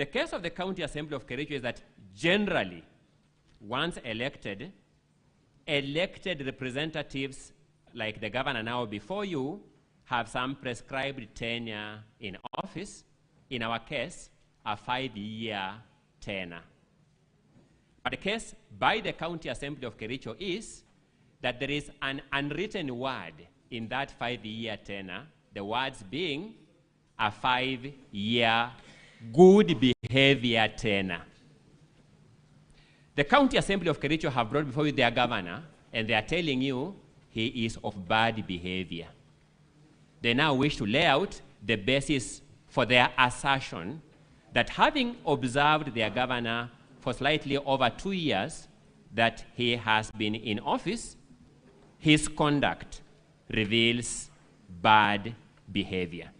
The case of the County Assembly of Kericho is that generally, once elected representatives like the governor now before you have some prescribed tenure in office. In our case, a 5-year tenure. But the case by the County Assembly of Kericho is that there is an unwritten word in that 5-year tenure, the words being a 5-year good behavior tenure. The County Assembly of Kericho have brought before you their governor, and they are telling you he is of bad behavior. They now wish to lay out the basis for their assertion that having observed their governor for slightly over 2 years that he has been in office, his conduct reveals bad behavior.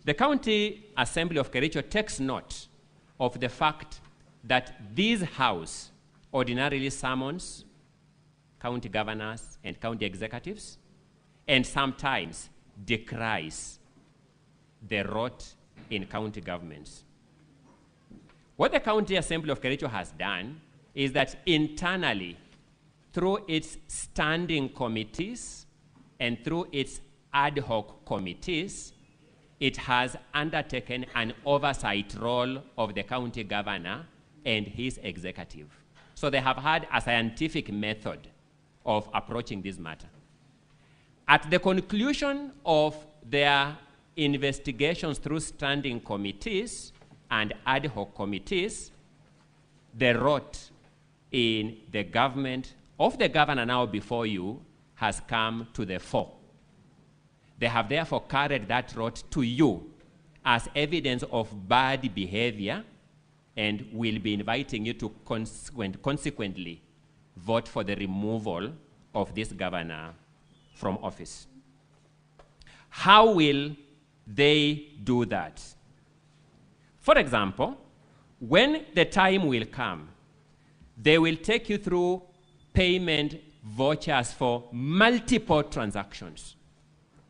The County Assembly of Kericho takes note of the fact that this House ordinarily summons county governors and county executives and sometimes decries the rot in county governments. What the County Assembly of Kericho has done is that internally, through its standing committees and through its ad hoc committees, it has undertaken an oversight role of the county governor and his executive. So they have had a scientific method of approaching this matter. At the conclusion of their investigations through standing committees and ad hoc committees, the rot in the government of the governor now before you has come to the fore. They have therefore carried that rot to you as evidence of bad behavior and will be inviting you to consequently vote for the removal of this governor from office. How will they do that? For example, when the time will come, they will take you through payment vouchers for multiple transactions.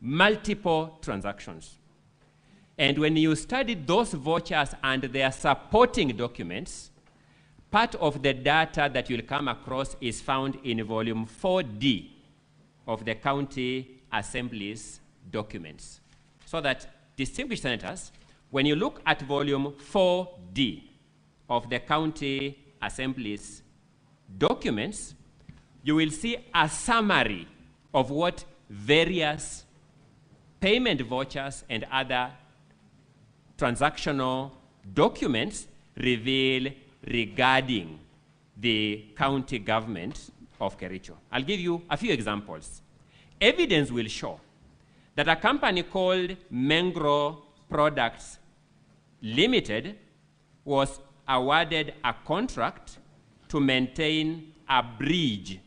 Multiple transactions. And when you study those vouchers and their supporting documents, part of the data that you'll come across is found in volume 4D of the County Assembly's documents. So that, distinguished senators, when you look at volume 4D of the County Assembly's documents, you will see a summary of what various payment vouchers and other transactional documents reveal regarding the county government of Kericho. I'll give you a few examples. Evidence will show that a company called Mengro Products Limited was awarded a contract to maintain a bridge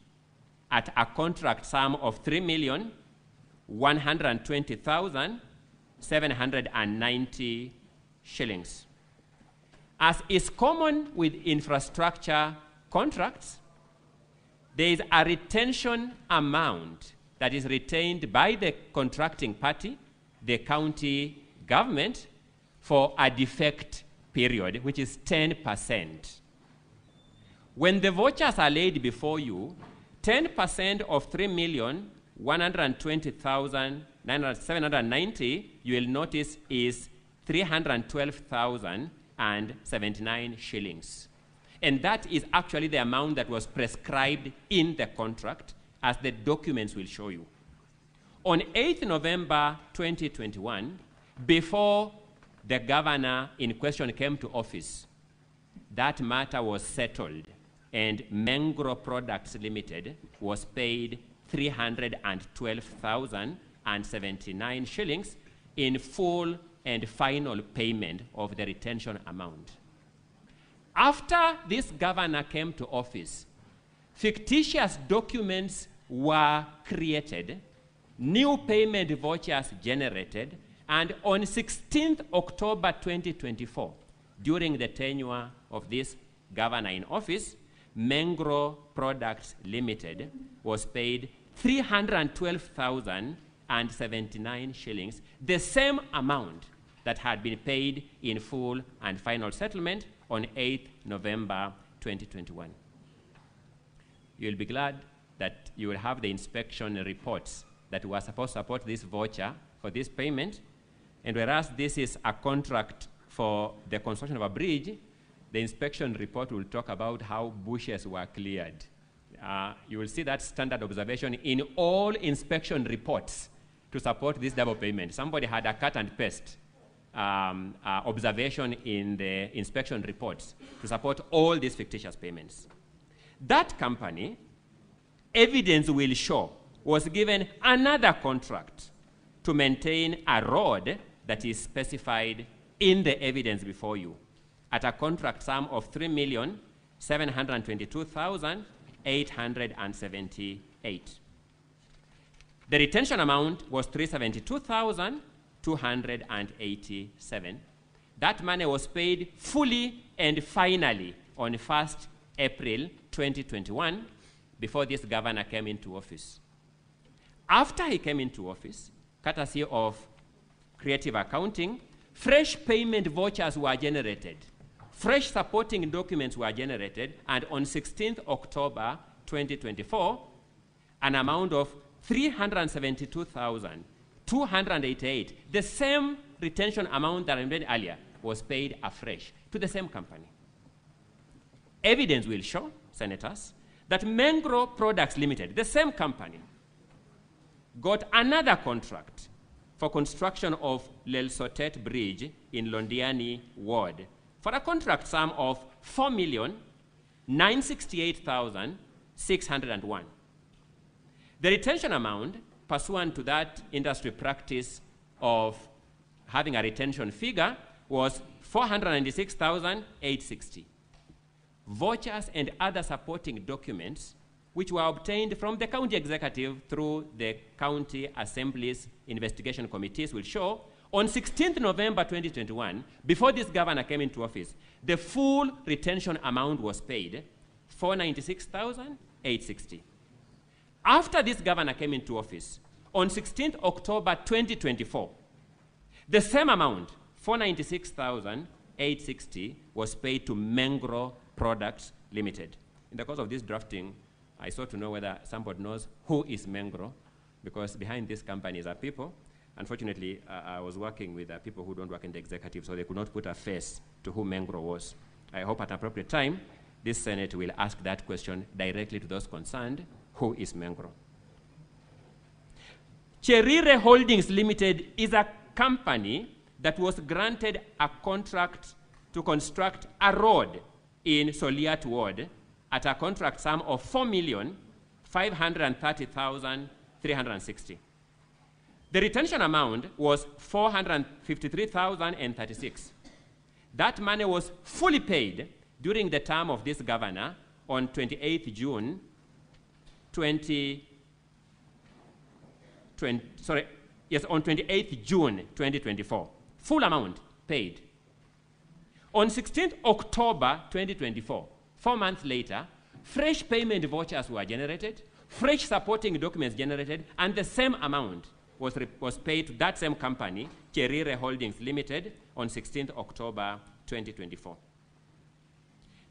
at a contract sum of 3,120,790 shillings. As is common with infrastructure contracts, there is a retention amount that is retained by the contracting party, the county government, for a defect period, which is 10%. When the vouchers are laid before you, 10% of 3,120,790, you will notice, is 312,079 shillings. And that is actually the amount that was prescribed in the contract, as the documents will show you. On 8th November 2021, before the governor in question came to office, that matter was settled, and Mengro Products Limited was paid 312,079 shillings in full and final payment of the retention amount. After this governor came to office, fictitious documents were created, new payment vouchers generated, and on 16th October 2024, during the tenure of this governor in office, Mengro Products Limited was paid 312,079 shillings, the same amount that had been paid in full and final settlement on 8th November 2021. You'll be glad that you will have the inspection reports that were supposed to support this voucher for this payment. And whereas this is a contract for the construction of a bridge, the inspection report will talk about how bushes were cleared. You will see that standard observation in all inspection reports to support this double payment. Somebody had a cut and paste observation in the inspection reports to support all these fictitious payments. That company, evidence will show, was given another contract to maintain a road that is specified in the evidence before you at a contract sum of 3,722,878. The retention amount was 372,287. That money was paid fully and finally on 1st April 2021 before this governor came into office. After he came into office, courtesy of creative accounting, fresh payment vouchers were generated. Fresh supporting documents were generated, and on 16th October 2024, an amount of 372,288, the same retention amount that I mentioned earlier, was paid afresh to the same company. Evidence will show, senators, that Mengro Products Limited, the same company, got another contract for construction of Lelsotet Bridge in Londiani Ward for a contract sum of 4,968,601. The retention amount, pursuant to that industry practice of having a retention figure, was 496,860. Vouchers and other supporting documents which were obtained from the county executive through the county assembly's investigation committees will show on 16th November 2021, before this governor came into office, the full retention amount was paid, 496,860. After this governor came into office, on 16th October 2024, the same amount, 496,860, was paid to Mengro Products Limited. In the course of this drafting, I sought to know whether somebody knows who is Mengro, because behind these companies are people. Unfortunately, I was working with people who don't work in the executive, so they could not put a face to who Mengro was. I hope at an appropriate time, this Senate will ask that question directly to those concerned, who is Mengro? Cherire Holdings Limited is a company that was granted a contract to construct a road in Soliat Ward at a contract sum of 4,530,360. The retention amount was 453,036. That money was fully paid during the term of this governor on 28th June 28th June 2024. Full amount paid. On 16th October 2024, 4 months later, fresh payment vouchers were generated, fresh supporting documents generated, and the same amount was paid to that same company, Cherire Holdings Limited, on 16th October 2024.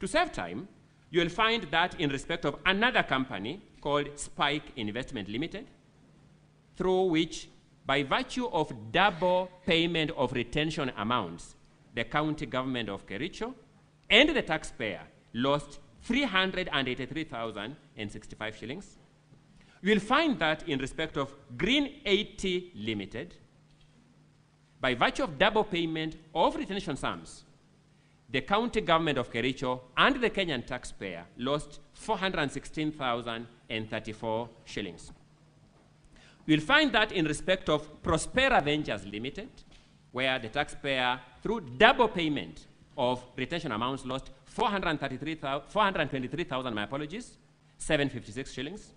To save time, you will find that in respect of another company called Spike Investment Limited, through which, by virtue of double payment of retention amounts, the county government of Kericho and the taxpayer lost 383,065 shillings. You will find that in respect of Green 80 Limited, by virtue of double payment of retention sums, the county government of Kericho and the Kenyan taxpayer lost 416,034 shillings. You will find that in respect of Prospera Ventures Limited, where the taxpayer, through double payment of retention amounts, lost 423,000, my apologies, 756 shillings.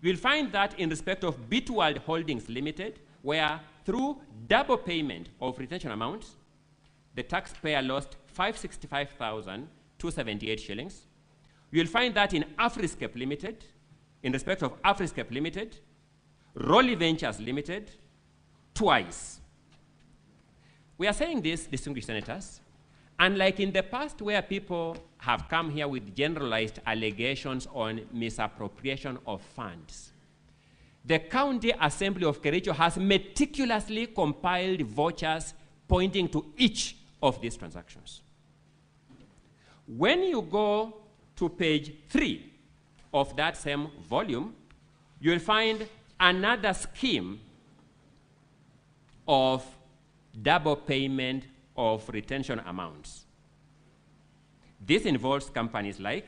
You will find that in respect of Bitworld Holdings Limited, where through double payment of retention amounts, the taxpayer lost 565,278 shillings. You will find that in Afriscape Limited, in respect of Afriscape Limited, Rolly Ventures Limited, twice. We are saying this, distinguished senators, unlike in the past where people have come here with generalized allegations on misappropriation of funds, the County Assembly of Kericho has meticulously compiled vouchers pointing to each of these transactions. When you go to page 3 of that same volume, you'll find another scheme of double payment of retention amounts. This involves companies like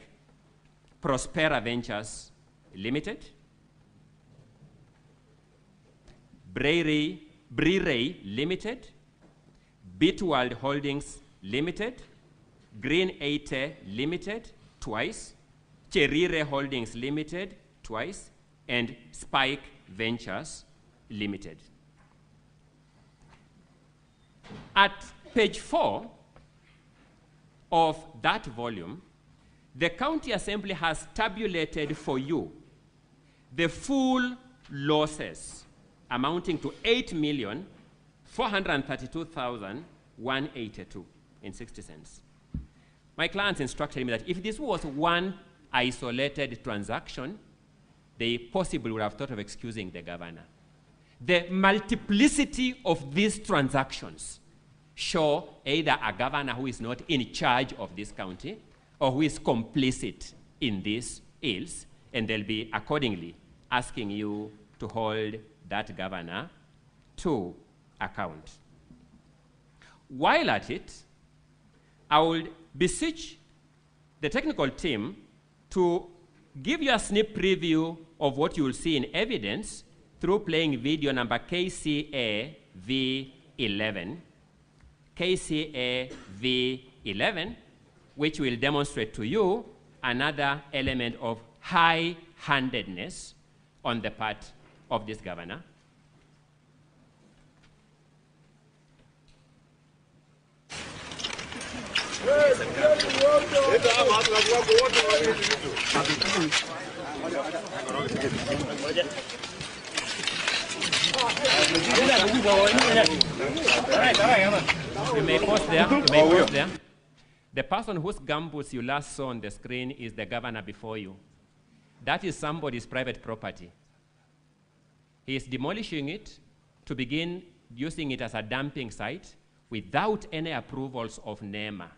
Prospera Ventures Limited, Breray Limited, Bitworld Holdings Limited, Green 80 Limited, twice, Cherire Holdings Limited, twice, and Spike Ventures Limited. At page 4 of that volume, the County Assembly has tabulated for you the full losses amounting to 8,432,182.60. My clients instructed me that if this was one isolated transaction, they possibly would have thought of excusing the governor. The multiplicity of these transactions show either a governor who is not in charge of this county or who is complicit in these ills, and they'll be accordingly asking you to hold that governor to account. While at it, I would beseech the technical team to give you a sneak preview of what you will see in evidence through playing video number KCA V11. KCA V11, which will demonstrate to you another element of high-handedness on the part of this governor. You may pause there. The person whose gumboots you last saw on the screen is the governor before you. That is somebody's private property. He is demolishing it to begin using it as a dumping site without any approvals of NEMA,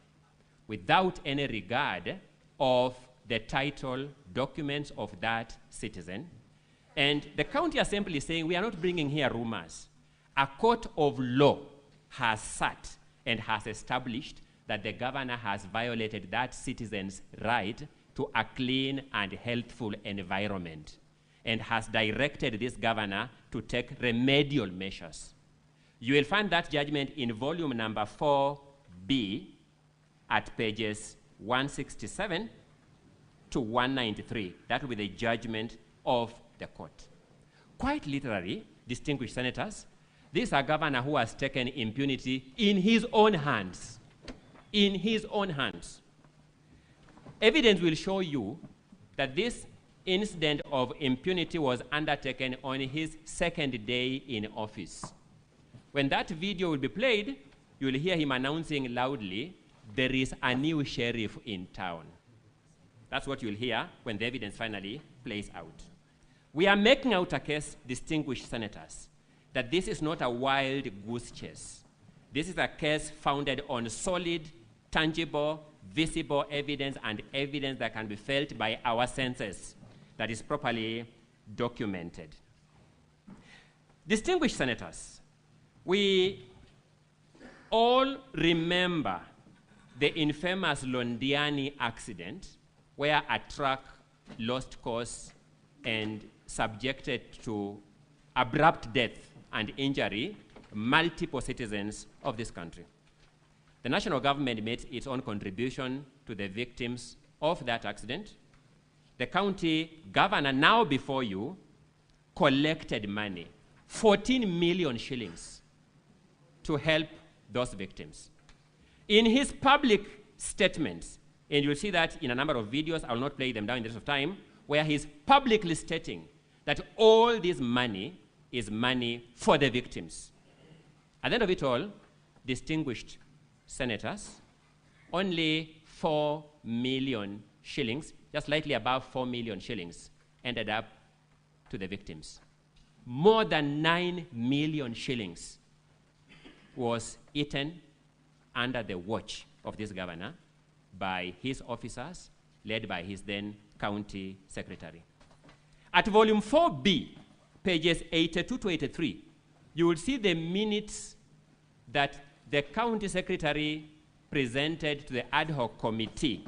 without any regard of the title documents of that citizen. And the County Assembly is saying, we are not bringing here rumors. A court of law has sat and has established that the governor has violated that citizen's right to a clean and healthful environment and has directed this governor to take remedial measures. You will find that judgment in volume number 4B at pages 167 to 193. That will be the judgment of the court. Quite literally, distinguished senators, this is a governor who has taken impunity in his own hands. In his own hands. Evidence will show you that this incident of impunity was undertaken on his second day in office. When that video will be played, you will hear him announcing loudly, there is a new sheriff in town. That's what you'll hear when the evidence finally plays out. We are making out a case, distinguished senators, that this is not a wild goose chase. This is a case founded on solid, tangible, visible evidence and evidence that can be felt by our senses that is properly documented. Distinguished senators, we all remember the infamous Londiani accident where a truck lost course and subjected to abrupt death and injury multiple citizens of this country. The national government made its own contribution to the victims of that accident. The county governor, now before you, collected money, 14 million shillings, to help those victims. In his public statements, and you'll see that in a number of videos, I will not play them down in the interest of time, where he's publicly stating that all this money is money for the victims. At the end of it all, distinguished senators, only 4 million shillings, just slightly above 4 million shillings, ended up to the victims. More than 9 million shillings was eaten under the watch of this governor by his officers, led by his then county secretary. At volume 4B, pages 82 to 83, you will see the minutes that the county secretary presented to the ad hoc committee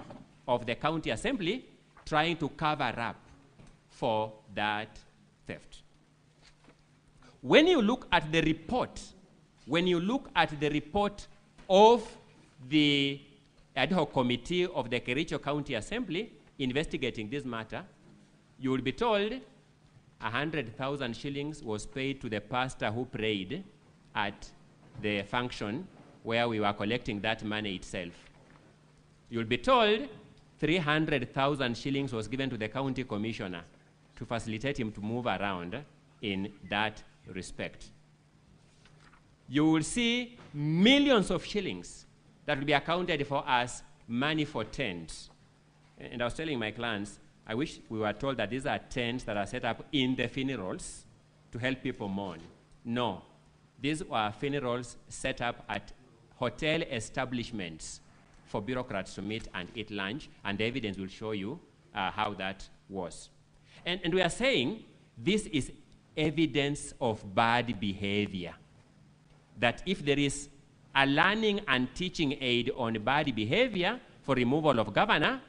of the county assembly trying to cover up for that theft. When you look at the report, of the ad hoc committee of the Kericho County Assembly investigating this matter, you will be told 100,000 shillings was paid to the pastor who prayed at the function where we were collecting that money itself. You'll be told 300,000 shillings was given to the county commissioner to facilitate him to move around in that respect. You will see millions of shillings that will be accounted for as money for tents. And I was telling my clients, I wish we were told that these are tents that are set up in the funerals to help people mourn. No, these were funerals set up at hotel establishments for bureaucrats to meet and eat lunch, and the evidence will show you how that was. And we are saying this is evidence of bad behavior. That if there is a learning and teaching aid on bad behavior for removal of governor,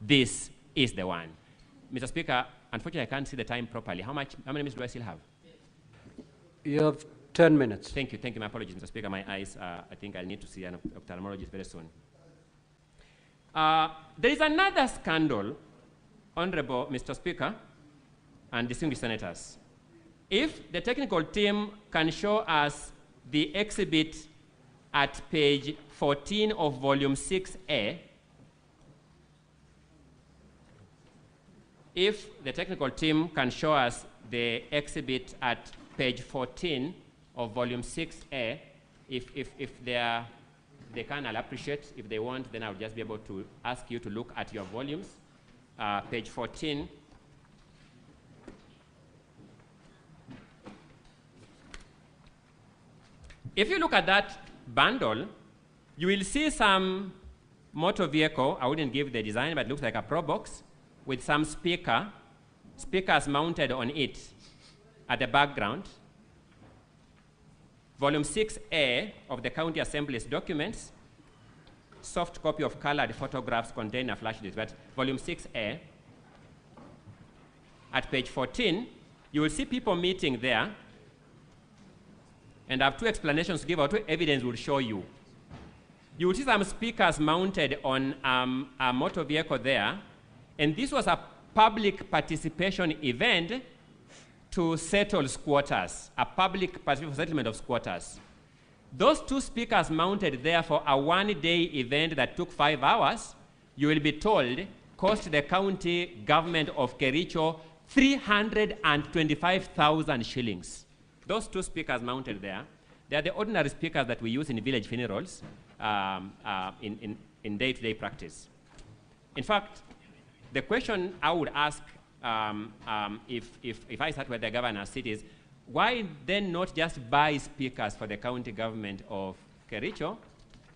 this is the one. Mr. Speaker, unfortunately, I can't see the time properly. How many minutes do I still have? You have 10 minutes. Thank you. My apologies, Mr. Speaker. My eyes, I think I'll need to see an ophthalmologist very soon. There is another scandal, Honorable Mr. Speaker and distinguished senators. If the technical team can show us the exhibit at page 14 of volume 6A, if the technical team can show us the exhibit at page 14 of volume 6A, if they can, I'll appreciate. If they won't, then I'll just be able to ask you to look at your volumes. Page 14. If you look at that bundle, you will see some motor vehicle. I wouldn't give the design, but it looks like a Pro Box with some speakers mounted on it at the background. Volume 6A of the County Assembly's documents, soft copy of colored photographs contain a flash disk, but volume 6A, at page 14, you will see people meeting there, and I have two explanations to give, or two evidence will show you. You will see some speakers mounted on a motor vehicle there, and this was a public participation event to settle squatters, a public participation settlement of squatters. Those two speakers mounted there for a one-day event that took 5 hours, you will be told, cost the county government of Kericho 325,000 shillings. Those two speakers mounted there, they are the ordinary speakers that we use in village funerals in day-to-day practice. In fact, the question I would ask if I sat where the governor sits is, why then not just buy speakers for the county government of Kericho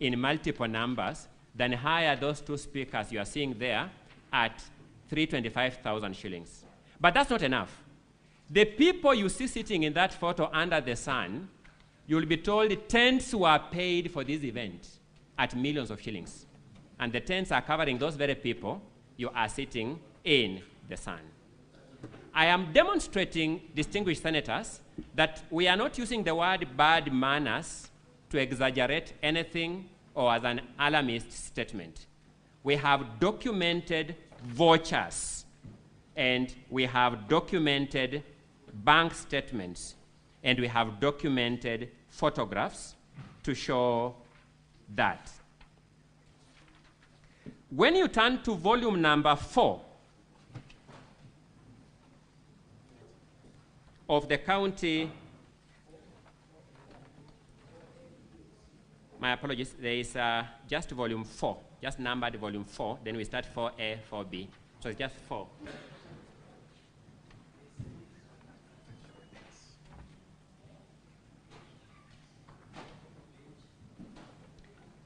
in multiple numbers than hire those two speakers you are seeing there at 325,000 shillings? But that's not enough. The people you see sitting in that photo under the sun, you'll be told tents were paid for this event at millions of shillings. And the tents are covering those very people you are sitting in the sun. I am demonstrating, distinguished senators, that we are not using the word bad manners to exaggerate anything or as an alarmist statement. We have documented vouchers, and we have documented bank statements, and we have documented photographs to show that. When you turn to volume number 4 of the county, my apologies, there is just volume 4, just numbered volume 4, then we start 4A, 4B. So it's just 4.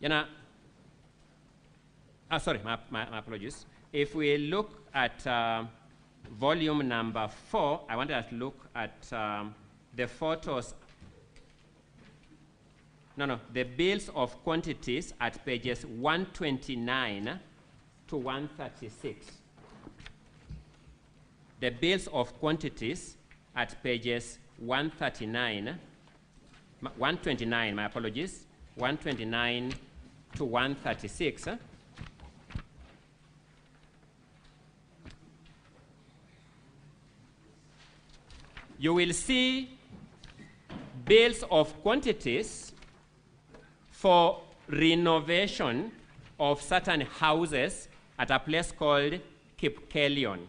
You know, sorry, my apologies. If we look at volume number 4, I wanted us to look at the photos. The bills of quantities at pages 129 to 136. The bills of quantities at pages 129, my apologies, 129 to 136. You will see bills of quantities for renovation of certain houses at a place called Kipkelion.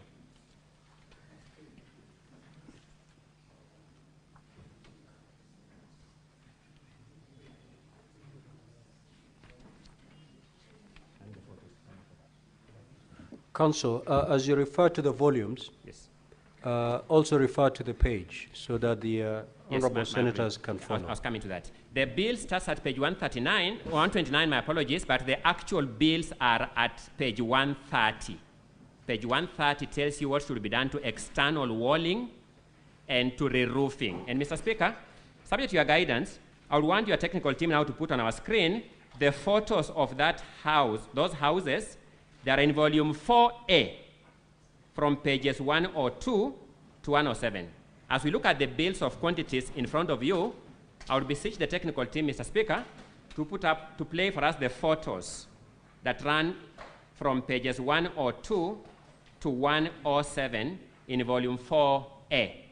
Council, as you refer to the volumes, Yes. Also refer to the page so that the honorable senators can follow. I was coming to that. The bill starts at page 139, 129, my apologies, but the actual bills are at page 130. Page 130 tells you what should be done to external walling and to re-roofing. And Mr. Speaker, subject to your guidance, I would want your technical team now to put on our screen the photos of that house, those houses. They are in volume 4A from pages 102 to 107. As we look at the bills of quantities in front of you, I would beseech the technical team, Mr. Speaker, to play for us the photos that run from pages 102 to 107 in volume 4A.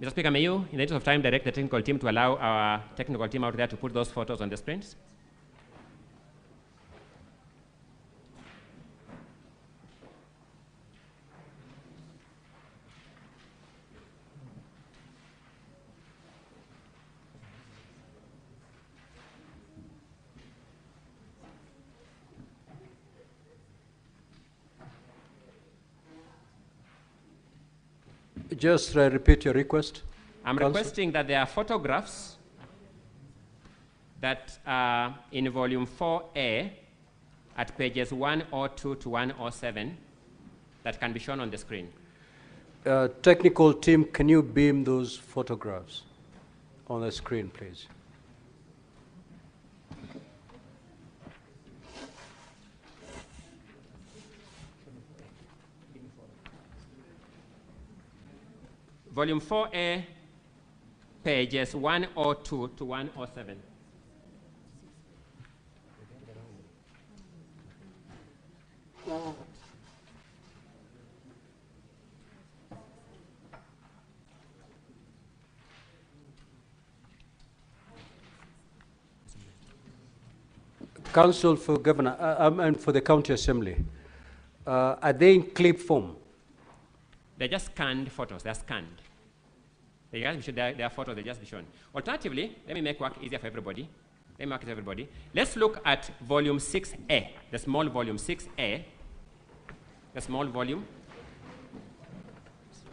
Mr. Speaker, may you, in the interest of time, direct the technical team to allow our technical team out there to put those photos on the screens? Just repeat your request. I'm requesting that there are photographs that are in volume 4A at pages 102 to 107 that can be shown on the screen. Technical team, can you beam those photographs on the screen, please? Volume 4A, pages 102 to 107. Council for Governor, and for the County Assembly, are they in clip form? They're just scanned photos, they're scanned. Their photos, they just be shown. Alternatively, let me make work easier for everybody. Let's look at volume 6A, the small volume 6A. The small volume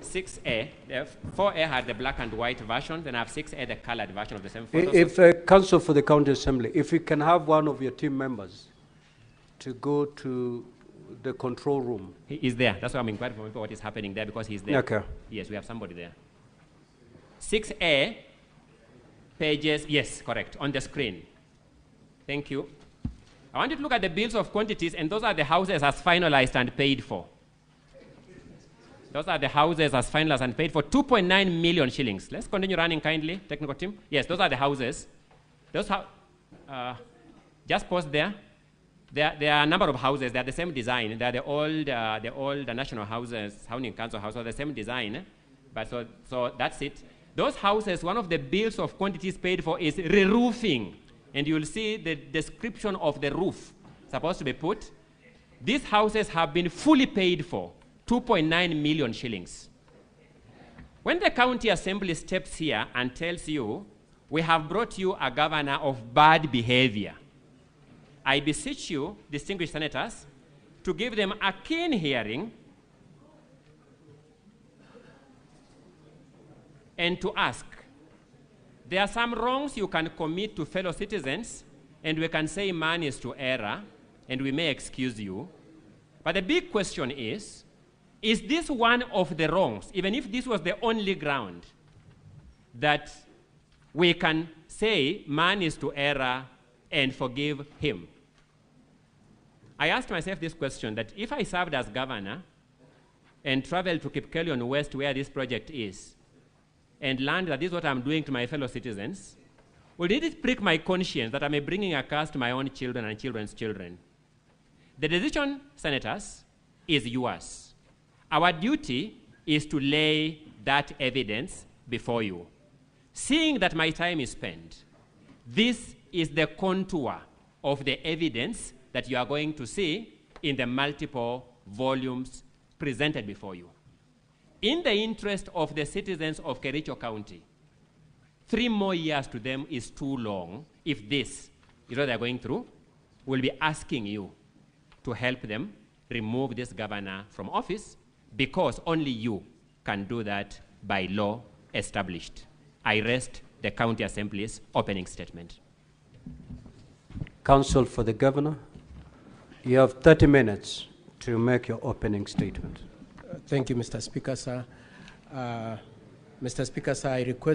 6A. The 4A had the black and white version, then I have 6A, the colored version of the same photos. If Council for the County Assembly, if you can have one of your team members to go to the control room. He is there. That's why I'm inquiring for what is happening there, because he's there. Okay. Yes, we have somebody there. 6A, pages, yes, correct, on the screen. Thank you. I want you to look at the bills of quantities, and those are the houses as finalized and paid for. Those are the houses as finalized and paid for, 2.9 million shillings. Let's continue running kindly, technical team. Yes, those are the houses. Those just pause there. There are a number of houses. They are the same design. They are the old national houses, housing council houses, the same design. But so that's it. Those houses, one of the bills of quantities paid for is re-roofing. And you'll see the description of the roof supposed to be put. These houses have been fully paid for, 2.9 million shillings. When the county assembly steps here and tells you, we have brought you a governor of bad behavior, I beseech you, distinguished senators, to give them a keen hearing and to ask, there are some wrongs you can commit to fellow citizens, and we can say man is to error, and we may excuse you. But the big question is this one of the wrongs, even if this was the only ground, that we can say man is to error and forgive him? I asked myself this question, that if I served as governor and traveled to Kipkelion West, where this project is, and learned that this is what I'm doing to my fellow citizens, would it prick my conscience that I'm bringing a curse to my own children and children's children? The decision, senators, is yours. Our duty is to lay that evidence before you. Seeing that my time is spent, this is the contour of the evidence that you are going to see in the multiple volumes presented before you. In the interest of the citizens of Kericho County, 3 more years to them is too long. If this is what they're going through, we'll be asking you to help them remove this governor from office, because only you can do that by law established. I rest the County Assembly's opening statement. Counsel for the governor, you have 30 minutes to make your opening statement. Thank you, Mr. Speaker, sir. Mr. Speaker, sir, I request